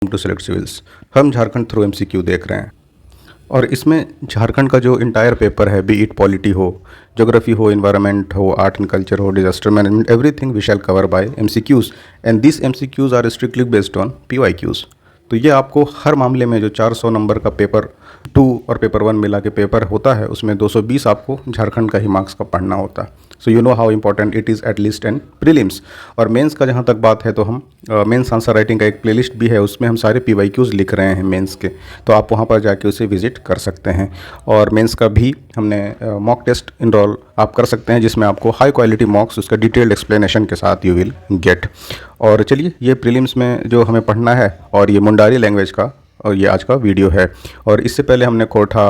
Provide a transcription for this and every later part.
To select civils. हम Jharkhand through MCQ देख रहे हैं और इसमें झारखंड का जो इंटायर पेपर है, बी इट पॉलिटी हो, ज्योग्राफी हो, इन्वायरमेंट हो, आर्ट एंड कल्चर हो, disaster management, everything we shall cover by MCQs and this MCQs are strictly based on PYQs. तो ये आपको हर मामले में जो 400 नंबर का पेपर 2 और पेपर 1 मिला के पेपर होता है उसमें 220 आपको झारखंड का ही मार्क्स का पढ़ना होता है। So you know how important it is at least in prelims. और मेंस का जहाँ तक बात है तो हम मेंस आंसर राइटिंग का एक प्लेलिस्ट भी है, उसमें हम सारे पीवाईक्यूज़ लिख रहे हैं मेंस के, तो आप वहाँ पर जाके उसे विजिट कर सकते हैं। और मेंस का भी हमने मॉक टेस्ट इनरोल आप कर सकते हैं जिसमें आपको हाई क्वालिटी मॉक्स उसका डिटेल्ड एक्सप्लेनेशन के साथ यू विल गेट। और चलिए ये प्रीलिम्स में जो हमें पढ़ना है और ये मुंडारी लैंग्वेज का और ये आज का वीडियो है। और इससे पहले हमने कोठा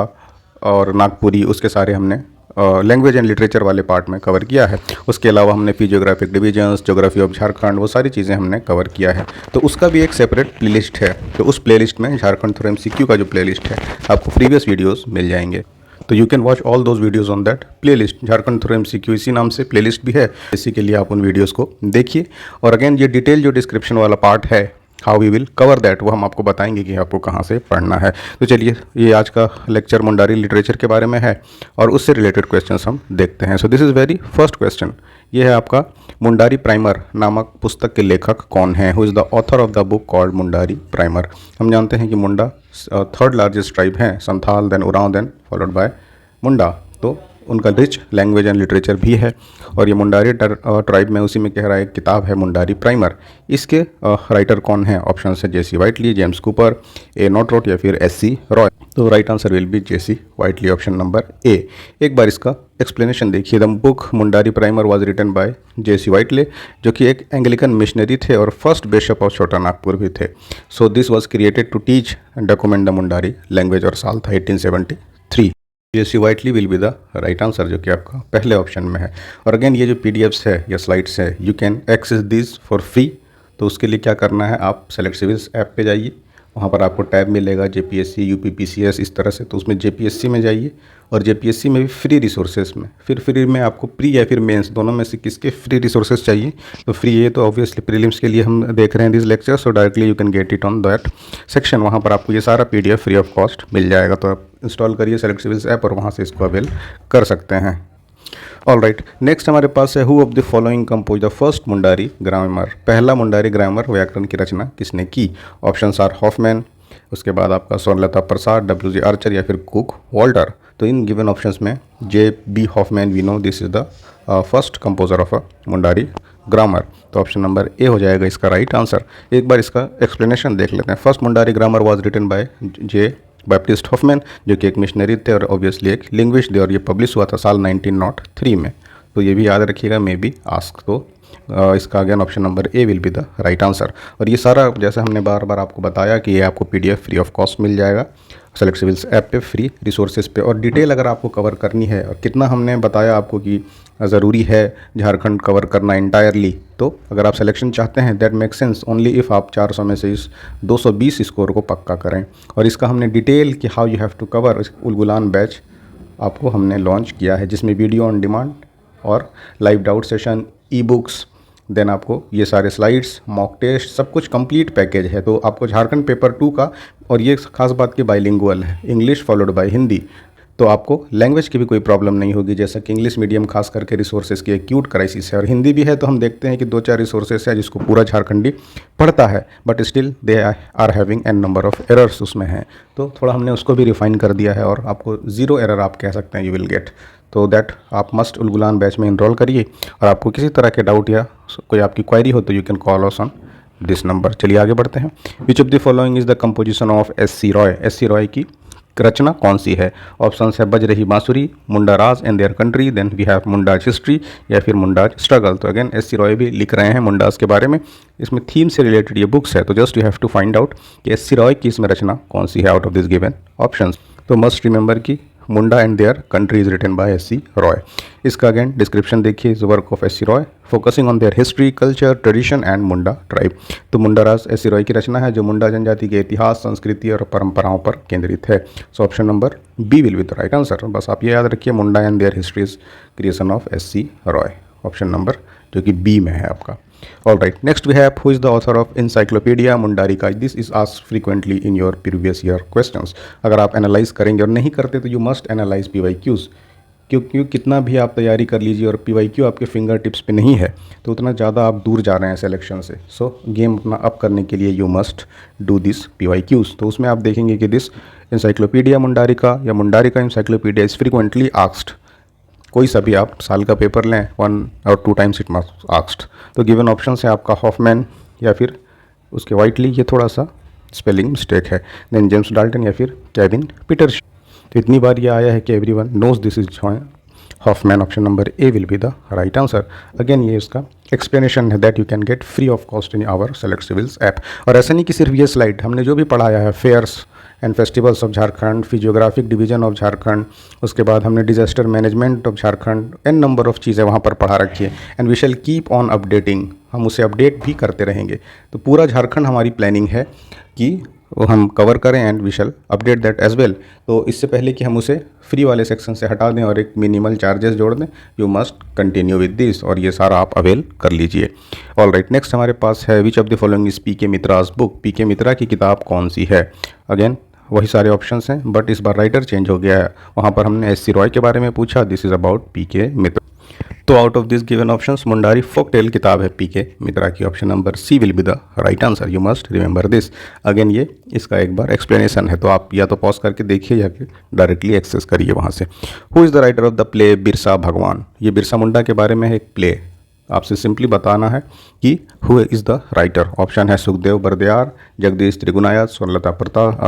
और नागपुरी उसके सारे हमने लैंग्वेज एंड लिटरेचर वाले पार्ट में कवर किया है। उसके अलावा हमने geographic divisions, geography of Jharkhand, वो सारी चीज़ें हमने कवर किया है। तो उसका भी एक सेपरेट प्लेलिस्ट है, तो उस प्लेलिस्ट में झारखंड थ्रू एमसीक्यू का जो प्लेलिस्ट है आपको प्रीवियस वीडियोस मिल जाएंगे। तो you can watch all those videos on that playlist. Jharkhand through MCQ इसी नाम से प्लेलिस्ट भी है, इसी के लिए आप उन वीडियोज़ को देखिए। और अगेन ये डिटेल जो डिस्क्रिप्शन वाला पार्ट है, how we will cover that, वो हम आपको बताएंगे कि आपको कहाँ से पढ़ना है। तो चलिए ये आज का लेक्चर मुंडारी लिटरेचर के बारे में है और उससे रिलेटेड क्वेश्चंस हम देखते हैं। सो this is very first question. ये है आपका मुंडारी प्राइमर नामक पुस्तक के लेखक कौन है? Who is the author of the book called Mundari primer. हम जानते हैं कि मुंडा थर्ड लार्जेस्ट ट्राइब है, Santhal then Oraon then followed by Munda. तो उनका रिच लैंग्वेज एंड लिटरेचर भी है और ये मुंडारी ट्राइब में उसी में कह रहा है एक किताब है मुंडारी प्राइमर। इसके राइटर कौन है? ऑप्शन है J C Whitley, James Cooper, A Nottrott या फिर एससी रॉय। तो right answer will be J C Whitley, option number A. एक बार इसका एक्सप्लेनेशन देखिए। The book Mundari primer was written by J C Whitley, जो कि एक एंग्लिकन मिशनरी थे और फर्स्ट बिशप ऑफ छोटा नागपुर भी थे। So this was created to teach and document the Mundari language और साल था 1873। J C Whitley will be the right answer, जो कि आपका पहले ऑप्शन में है। और अगेन ये जो पीडीएफ्स है या स्लाइड्स है, you can access this for free. तो उसके लिए क्या करना है, आप सेलेक्ट सिविल्स ऐप पे जाइए, वहाँ पर आपको टैब मिलेगा जेपीएससी, यूपी, पीसीएस, इस तरह से। तो उसमें जेपीएससी में जाइए और जेपीएससी में भी फ्री रिसोर्सेज में, फिर फ्री में आपको प्री या फिर मेंस दोनों में से किसके फ्री रिसोर्सेज चाहिए। तो फ्री है तो ऑब्वियसली प्रीलिम्स के लिए हम देख रहे हैं this lecture, so directly you can get it on that section. वहाँ पर आपको ये सारा पीडीएफ फ्री ऑफ कॉस्ट मिल जाएगा। तो आप इंस्टॉल करिए सेलेक्ट सिविल्स ऐप और वहाँ से इसको अवेल कर सकते हैं। ऑल राइट, नेक्स्ट हमारे पास है who of the following compose the first Mundari grammar. पहला मुंडारी ग्रामर व्याकरण की रचना किसने की? ऑप्शंस आर हॉफमैन, उसके बाद आपका स्वर्णलता प्रसाद, डब्ल्यू.जी. आर्चर या फिर कुक वॉल्टर। तो इन गिवन ऑप्शंस में J B Hoffman we know this is the first composer of a Mundari grammar. तो ऑप्शन नंबर ए हो जाएगा इसका राइट आंसर। एक बार इसका एक्सप्लेनेशन देख लेते हैं। First Mundari grammar was written by J Baptist Hoffman, जो कि एक मिशनरी थे और ऑब्वियसली एक लिंग्विस्ट थे, और ये पब्लिश हुआ था साल 1903 में। तो ये भी याद रखिएगा, मे बी आस्क। तो इसका again option number A will be the right answer. और ये सारा जैसे हमने बार बार आपको बताया कि ये आपको पीडीएफ फ्री ऑफ कॉस्ट मिल जाएगा सेलेक्ट सिविल्स ऐप पे, फ्री रिसोर्सेज पे। और डिटेल अगर आपको कवर करनी है, और कितना हमने बताया आपको कि ज़रूरी है झारखंड कवर करना इंटायरली, तो अगर आप सिलेक्शन चाहते हैं that make sense only if आप 400 में से इस 220 स्कोर को पक्का करें। और इसका हमने डिटेल कि how you have to cover Ulgulan batch आपको हमने लॉन्च किया है, जिसमें वीडियो ऑन डिमांड और live doubt session, e books, then आपको ये सारे स्लाइड्स, मॉक टेस्ट, सब कुछ कंप्लीट पैकेज है। तो आपको झारखंड पेपर 2 का, और ये खास बात कि बाइलिंगुअल है, इंग्लिश फॉलोड बाय हिंदी। तो आपको लैंग्वेज की भी कोई प्रॉब्लम नहीं होगी, जैसा कि इंग्लिश मीडियम खास करके रिसोर्सेज की एक्यूट क्राइसिस है, और हिंदी भी है तो हम देखते हैं कि 2-4 रिसोर्सेज है जिसको पूरा झारखंडी पढ़ता है, but still they are having an number of errors उसमें हैं। तो थोड़ा हमने उसको भी रिफाइन कर दिया है और आपको 0 एरर आप कह सकते हैं यू विल गेट। तो दैट आप मस्ट उलगुलान बैच में इनरोल करिए। और आपको किसी तरह के डाउट या कोई आपकी क्वायरी हो तो you can call us on this number. चलिए आगे बढ़ते हैं। विच of the following is the composition of S C. Roy. SC. Roy की रचना कौन सी है? ऑप्शन है बज रही बांसुरी, Munda Raj and their country, then we have Mundas history या फिर मुंडाज स्ट्रगल। तो अगेन एस.सी. रॉय भी लिख रहे हैं मुंडाज के बारे में, इसमें थीम से रिलेटेड ये बुक्स है। तो just you have to find out कि एस.सी. रॉय की इसमें रचना कौन सी है out of this given options. तो मस्ट रिमेंबर की Munda and their country is written by S C. Roy. इसका अगेन डिस्क्रिप्शन देखिए, is work of S C. Roy focusing on their history, culture, tradition and Munda tribe. तो मुंडा राज एस.सी. रॉय की रचना है जो मुंडा जनजाति के इतिहास, संस्कृति और परंपराओं पर केंद्रित है। So option number B will be the right answer. बस आप ये याद रखिए, Munda and their history is creation of S C. Roy, option number जो कि बी में है आपका। All right, next we have who is the author of Encyclopedia Mundarika. This is asked frequently in your previous year questions. अगर आप analyse करेंगे और नहीं करते तो यू मस्ट एनालाइज PYQs, क्योंकि कितना भी आप तैयारी कर लीजिए और PYQ आपके फिंगर टिप्स पे नहीं है तो उतना ज़्यादा आप दूर जा रहे हैं सिलेक्शन से. सो गेम अपना अप करने के लिए you must do this PYQs. तो उसमें आप देखेंगे कि दिस इंसाइक्लोपीडिया मुंडारिका या Mundarica encyclopedia is frequently asked. कोई सा भी आप साल का पेपर लें 1 और 2 टाइम्स इट मस्ट आस्क्ड. तो गिवन ऑप्शन है आपका हॉफमैन या फिर उसके वाइटली, ये थोड़ा सा स्पेलिंग मिस्टेक है, देन जेम्स डाल्टन या फिर केविन पीटर्स. तो इतनी बार ये आया है कि everyone knows this is Hoffman. Option number A will be the right answer. Again ये इसका एक्सप्लेनेशन है that you can get free of cost in our Select civils app. और ऐसा नहीं कि सिर्फ ये स्लाइड, हमने जो भी पढ़ाया है fairs and festivals of Jharkhand, फिर जियोग्राफिक डिवीजन ऑफ झारखंड, उसके बाद हमने disaster management of Jharkhand, an number of चीज़ें वहाँ पर पढ़ा रखी है. And we shall keep on updating, हम उसे अपडेट भी करते रहेंगे. तो पूरा झारखंड हमारी प्लानिंग है कि वो हम कवर करें and we shall update that as well. तो इससे पहले कि हम उसे फ्री वाले सेक्शन से हटा दें और एक मिनिमल चार्जेस जोड़ दें, you must continue with this और ये सारा आप अवेल कर लीजिए. ऑल राइट, नेक्स्ट हमारे पास है which of the following is PK Mitra's book. PK Mitra की किताब कौन सी है. अगेन वही सारे ऑप्शंस हैं बट इस बार राइटर चेंज हो गया है. वहाँ पर हमने SC रॉय के बारे में पूछा, this is about PK Mitra. तो out of this given options Mundari folk tale किताब है PK मित्रा की. Option number C will be the right answer. You must remember this. Again ये इसका एक बार एक्सप्लेनेशन है, तो आप या तो पॉज करके देखिए या फिर डायरेक्टली एक्सेस करिए वहाँ से. Who is the writer of the play Birsa भगवान. ये बिरसा मुंडा के बारे में है एक प्ले. आपसे सिंपली बताना है कि who is the writer. Option है सुखदेव बरदयार, जगदीश त्रिगुनायत, स्वर्णलता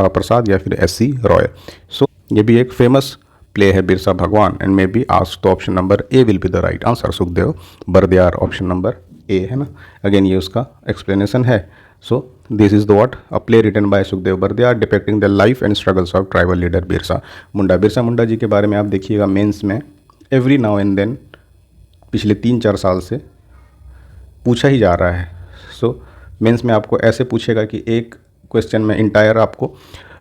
प्रसाद या फिर SC रॉय. सो ये भी एक फेमस प्ले है Birsa Bhagwan and may be asked. तो option number A will be the right answer. Sukhdev Bardayar, option number A है ना. अगेन ये उसका एक्सप्लेनेशन है. So this is the what a play written by Sukhdev Bardayar depicting the life and struggles of tribal leader Birsa Munda. Birsa Munda ji के बारे में आप देखिएगा मेंस में एवरी नाउ एंड देन पिछले 3-4 साल से पूछा ही जा रहा है. सो मेंस में आपको ऐसे पूछेगा कि एक क्वेश्चन में इंटायर आपको,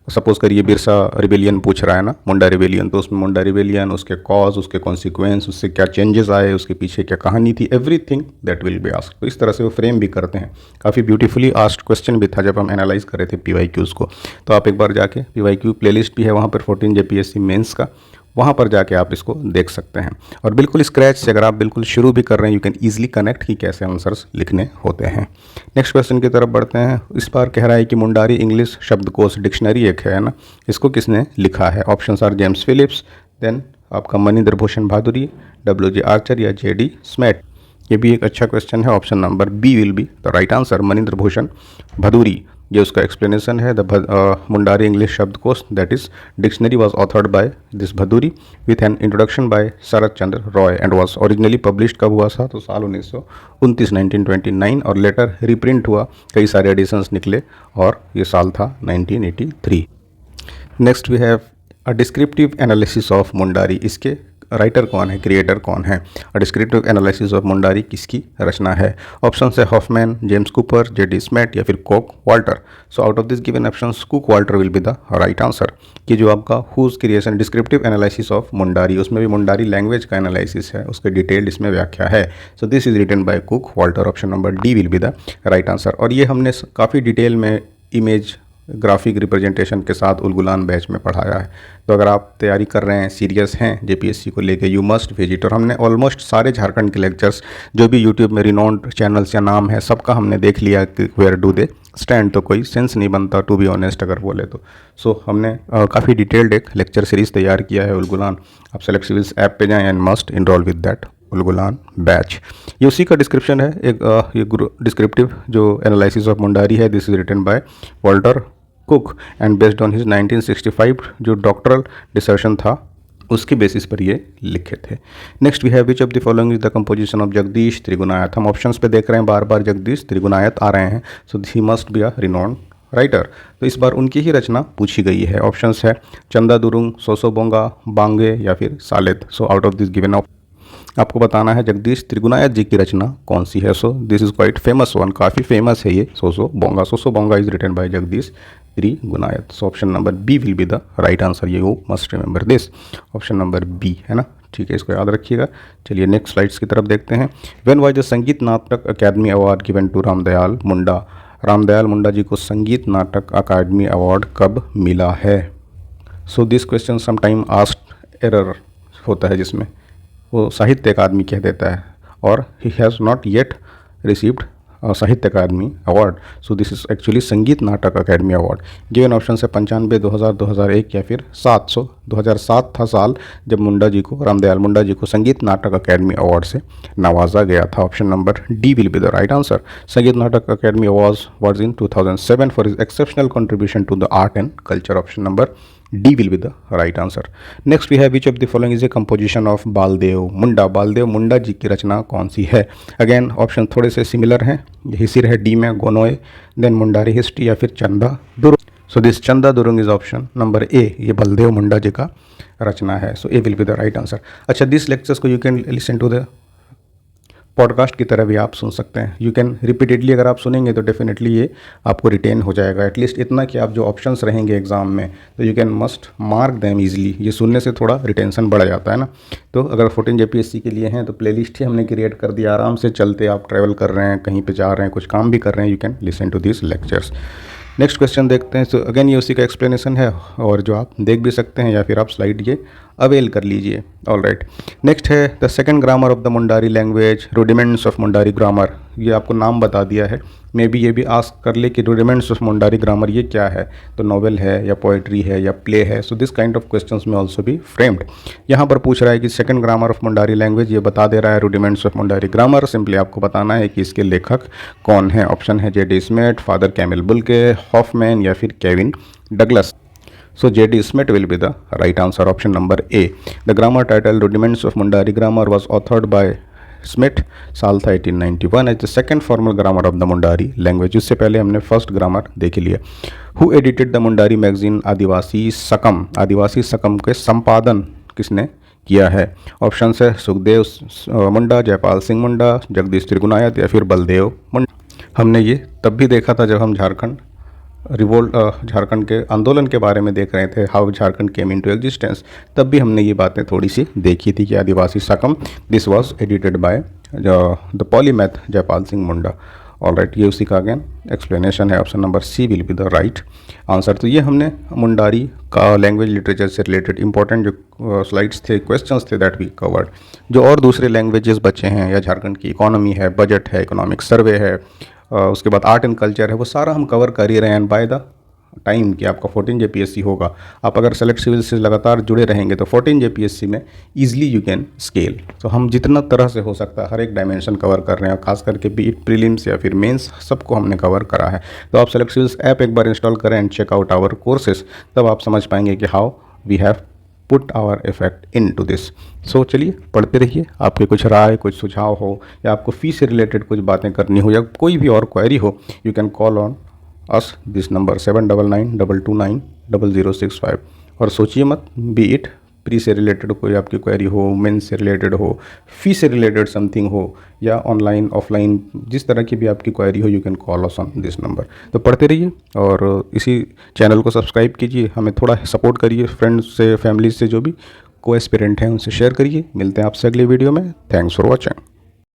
सपोज करिए बिरसा रिबेलियन पूछ रहा है ना, मुंडा रिबेलियन, तो उसमें मुंडा रिबेलियन, उसके कॉज, उसके कॉन्सिक्वेंस, उससे क्या चेंजेस आए, उसके पीछे क्या कहानी थी, everything that will be asked. तो इस तरह से वो फ्रेम भी करते हैं. काफ़ी ब्यूटीफुली आस्क्ड क्वेश्चन भी था जब हम एनालाइज कर रहे थे PYQs को. तो आप एक बार जाके PYQ प्लेलिस्ट भी है वहाँ पर 14 JPSC मेंस का, वहाँ पर जाके आप इसको देख सकते हैं. और बिल्कुल स्क्रैच से अगर आप बिल्कुल शुरू भी कर रहे हैं यू कैन ईजिली कनेक्ट कि कैसे आंसर्स लिखने होते हैं. नेक्स्ट क्वेश्चन की तरफ बढ़ते हैं. इस बार कह रहा है कि मुंडारी इंग्लिश शब्दकोश डिक्शनरी एक है ना, इसको किसने लिखा है. Options are James Phillips, then आपका मनिंदर भूषण भादुरी, WJ आर्चर या JD स्मैट. ये भी एक अच्छा क्वेश्चन है. Option number B will be the right answer. Maninder Bhushan Bhaduri, ये उसका एक्सप्लेनेशन है. द मुंडारी इंग्लिश शब्दकोश that is dictionary was authored by this Bhaduri with an introduction by Sarat Chandra Roy and was originally published कब हुआ था, तो साल 1929 1929, और लेटर रिप्रिंट हुआ, कई सारे एडिशंस निकले और ये साल था 1983. Next we have a descriptive analysis of Mundari. इसके राइटर कौन है, क्रिएटर कौन है. और डिस्क्रिप्टिव एनालिसिस ऑफ मुंडारी किसकी रचना है. ऑप्शन है Hoffman, James Cooper, JD Smith या फिर Cook Walter. So out of this given options Cook Walter will be the right answer. कि जो आपका whose creation descriptive analysis of Mundari, उसमें भी मुंडारी लैंग्वेज का एनालिसिस है, उसके डिटेल्ड इसमें व्याख्या है. So this is written by Cook Walter. Option number D will be the right answer. और ये हमने काफ़ी डिटेल में इमेज ग्राफिक रिप्रेजेंटेशन के साथ उलगुलान बैच में पढ़ाया है. तो अगर आप तैयारी कर रहे हैं, सीरियस हैं JPSC को लेके, यू मस्ट विजिट. और हमने ऑलमोस्ट सारे झारखंड के लेक्चर्स जो भी यूट्यूब में रिनोन्ड चैनल्स या नाम है सबका हमने देख लिया कि वेयर डू दे स्टैंड. तो कोई सेंस नहीं बनता टू बी ऑनेस्ट अगर बोले तो. सो हमने काफ़ी डिटेल्ड एक लेक्चर सीरीज़ तैयार किया है उलगुलान. आप सेलेक्ट सिविल्स ऐप पे जाएँ and must enrol with that Ulgulan batch. ये उसी का डिस्क्रिप्शन है. एक ये डिस्क्रिप्टिव जो एनालिसिस ऑफ मुंडारी है, this is written by Walter Cook and based on his 1965 जो डॉक्टरल डिसर्शन था उसके बेसिस पर ये लिखे थे. Next we have which of the following is the composition of Jagdish Trigunayat. हम ऑप्शंस पे देख रहे हैं बार बार जगदीश त्रिगुनायत आ रहे हैं. So he must be a renowned writer. तो इस बार उनकी ही रचना पूछी गई है. ऑप्शंस है चंदा दुरुंग, सोसो बोंगा, बांगे या फिर Salet. So out of this given आपको बताना है जगदीश त्रिगुनायत जी की रचना कौन सी है. So this is quite famous one, काफ़ी फेमस है ये Soso Bonga. Soso Bonga is written by Jagdish Trigunayat. So option number B will be the right answer. You must remember this. Option number B है ना. ठीक है, इसको याद रखिएगा। चलिए नेक्स्ट स्लाइड्स की तरफ देखते हैं। When was the Sangeet Natak academy award given to Ramdayal Munda? Ramdayal Munda ji को संगीत नाटक अकादमी अवार्ड कब मिला है? So this question sometime asked error होता है, जिसमें वो साहित्य अकादमी कह देता है और he has not yet received Sahitya Akademi award. So this is actually Sangeet Natak Akademi award. Given option है 95, 2000, 2001 या फिर 700। 2007 था साल जब मुंडा जी को, रामदयाल मुंडा जी को संगीत नाटक अकादमी अवार्ड से नवाजा गया था। Option number D will be the right answer. Sangeet Natak Akademi award was in 2007 for his exceptional contribution to the art and culture. Option number D will be the right answer. Next we have which of the following is a composition of Baldev Munda? Baldev Munda ji की रचना कौन सी है? Again option थोड़े से similar हैं। हिसिर है D में, गोनोए, देन मुंडारी हिस्ट्री या फिर चंदा दुरुंग। So this Chanda Durung is option number A. ये बलदेव मुंडा जी का रचना है। So A will be the right answer. अच्छा, दिस लेक्चर्स को you can listen to the podcast की तरह भी आप सुन सकते हैं। यू कैन रिपीटेडली अगर आप सुनेंगे तो डेफिनेटली ये आपको रिटेन हो जाएगा। एटलीस्ट इतना कि आप जो ऑप्शंस रहेंगे एग्जाम में तो you can must mark them easily. ये सुनने से थोड़ा रिटेंशन बढ़ जाता है ना। तो अगर 14 JPSC के लिए हैं तो प्लेलिस्ट ही हमने क्रिएट कर दिया। आराम से चलते आप ट्रैवल कर रहे हैं, कहीं पर जा रहे हैं, कुछ काम भी कर रहे हैं, you can listen to this lectures. Next question देखते हैं। सो अगेन ये उसी का एक्सप्लेनेशन है और जो आप देख भी सकते हैं या फिर आप स्लाइड ये अवेल कर लीजिए। ऑल राइट, नेक्स्ट है the second grammar of the Mundari language, rudiments of Mundari grammar. ये आपको नाम बता दिया है। मे बी ये भी आस्क कर ले कि रूडिमेंट्स ऑफ मुंडारी ग्रामर ये क्या है, तो नॉवेल है या पोएट्री है या प्ले है। So this kind of questions में ऑल्सो बी फ्रेम्ड। यहाँ पर पूछ रहा है कि second grammar of Mundari language, ये बता दे रहा है rudiments of Mundari grammar. Simply आपको बताना है कि इसके लेखक कौन है। ऑप्शन है J.D. Smith, father Camille Bulcke, Hoffman या फिर Kevin Douglas. So J.D. Smith will be the right answer. Option number A. The grammar title Rudiments of Mundari Grammar was authored by Smith, साल था 1891 as the second formal grammar of the Mundari language. इससे पहले हमने first grammar देख लिया। Who edited the Mundari magazine आदिवासी सकम? आदिवासी सकम के संपादन किसने किया है? ऑप्शन है सुखदेव मुंडा, जयपाल सिंह मुंडा, जगदीश त्रिगुनायत या फिर बलदेव मुंडा। हमने ये तब भी देखा था जब हम झारखंड के आंदोलन के बारे में देख रहे थे, how Jharkhand came into existence. तब भी हमने ये बातें थोड़ी सी देखी थी कि Adivasi Sakam this was edited by the polymath Jaipal Singh Munda. All right, ये उसी का अगेन एक्सप्लेनेशन है। Option number C will be the right answer. तो ये हमने मुंडारी का लैंग्वेज लिटरेचर से रिलेटेड इंपॉर्टेंट जो स्लाइड्स थे, क्वेश्चंस थे, दैट वी कवर्ड। जो और दूसरे लैंग्वेजेस बचे हैं या झारखंड की इकोनॉमी है, बजट है, इकोनॉमिक सर्वे है, उसके बाद आर्ट एंड कल्चर है, वो सारा हम कवर कर ही रहे हैं। एंड बाय द टाइम कि आपका 14 JPSC होगा, आप अगर सेलेक्ट सिविल से लगातार जुड़े रहेंगे तो 14 JPSC में ईजिली यू कैन स्केल। तो हम जितना तरह से हो सकता है हर एक डायमेंशन कवर कर रहे हैं, खास करके बी इट प्रीलिम्स या फिर मेंस, सबको हमने कवर करा है। तो आप सेलेक्ट सिविल्स ऐप एक बार इंस्टॉल करें and check out our courses, तब आप समझ पाएंगे कि how we have put our effect into this. So चलिए पढ़ते रहिए। आपके कुछ राय, कुछ सुझाव हो या आपको फ़ी से रिलेटेड कुछ बातें करनी हो या कोई भी और क्वेरी हो, you can call on us this number 7992290065। और सोचिए मत, बी इट प्री से रिलेटेड कोई आपकी क्वेरी हो, मेंस से रिलेटेड हो, फ़ी से रिलेटेड समथिंग हो या ऑनलाइन ऑफलाइन जिस तरह की भी आपकी क्वेरी हो, you can call us on this number. तो पढ़ते रहिए और इसी चैनल को सब्सक्राइब कीजिए, हमें थोड़ा सपोर्ट करिए, फ्रेंड्स से, फैमिली से जो भी को एस्पिरेंट हैं उनसे शेयर करिए। मिलते हैं आपसे अगले वीडियो में। Thanks for watching.